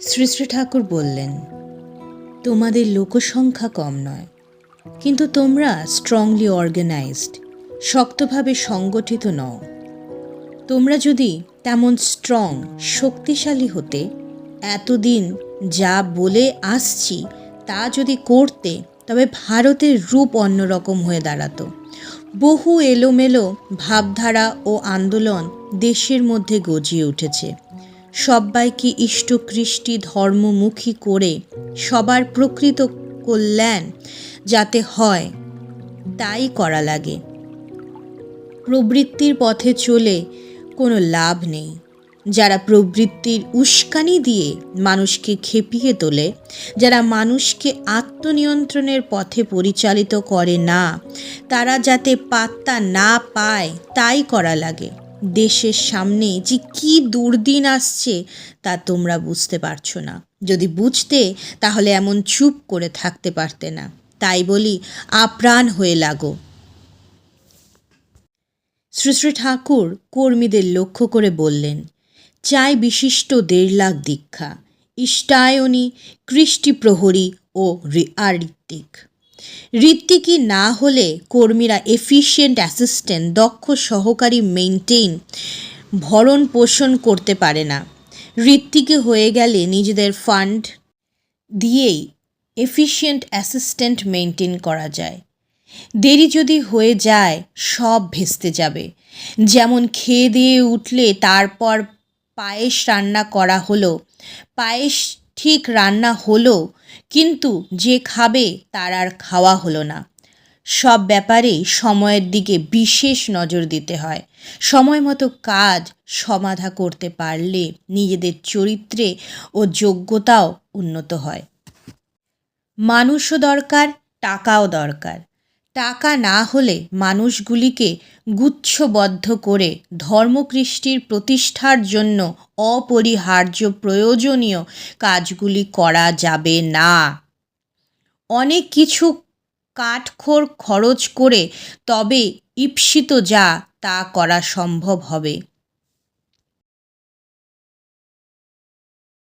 শ্রী শ্রী ঠাকুর বললেন, তোমাদের লোকসংখ্যা কম নয়, কিন্তু তোমরা স্ট্রংলি অর্গানাইজড, শক্তভাবে সংগঠিত নও। তোমরা যদি তেমন স্ট্রং, শক্তিশালী হতে, এতদিন যা বলে আসছি তা যদি করতে, তবে ভারতের রূপ অন্যরকম হয়ে দাঁড়াতো। বহু এলোমেলো ভাবধারা ও আন্দোলন দেশের মধ্যে গজিয়ে উঠেছে। সব্বাইকে ইষ্টকৃষ্টি ধর্মমুখী করে সবার প্রকৃত কল্যাণ যাতে হয় তাই করা লাগে। প্রবৃত্তির পথে চলে কোনো লাভ নেই। যারা প্রবৃত্তির উস্কানি দিয়ে মানুষকে খেপিয়ে তোলে, যারা মানুষকে আত্মনিয়ন্ত্রণের পথে পরিচালিত করে না, তারা যাতে পাত্তা না পায় তাই করা লাগে। দেশের সামনে যে কী দুর্দিন আসছে তা তোমরা বুঝতে পারছো না। যদি বুঝতে, তাহলে এমন চুপ করে থাকতে পারতে না। তাই বলি, আপ্রাণ হয়ে লাগো। শ্রী শ্রী ঠাকুর কর্মীদের লক্ষ্য করে বললেন, চাই বিশিষ্ট 1.5 লাখ দীক্ষা, ইষ্টায়নী, কৃষ্টি প্রহরী ও ঋত্বিক। ঋত্বিকই না হলে কর্মীরা এফিশিয়েন্ট অ্যাসিস্ট্যান্ট, দক্ষ সহকারী মেইনটেইন, ভরণ পোষণ করতে পারে না। ঋত্বিকে হয়ে গেলে নিজেদের ফান্ড দিয়েই এফিশিয়েন্ট অ্যাসিস্ট্যান্ট মেইনটেইন করা যায়। দেরি যদি হয়ে যায় সব ভেস্তে যাবে। যেমন খেয়ে দিয়ে উঠলে তারপর পায়েস রান্না করা হলো, পায়েস ঠিক রান্না হলো, কিন্তু যে খাবে তার আর খাওয়া হলো না। সব ব্যাপারেই সময়ের দিকে বিশেষ নজর দিতে হয়। সময় মতো কাজ সমাধা করতে পারলে নিজেদের চরিত্রে ও যোগ্যতাও উন্নত হয়। মানুষও দরকার, টাকাও দরকার। টাকা না হলে মানুষগুলিকে গুচ্ছবদ্ধ করে ধর্মকৃষ্টির প্রতিষ্ঠার জন্য অপরিহার্য প্রয়োজনীয় কাজগুলি করা যাবে না। অনেক কিছু কাঠখড় খরচ করে তবে ঈপ্সিত যা তা করা সম্ভব হবে।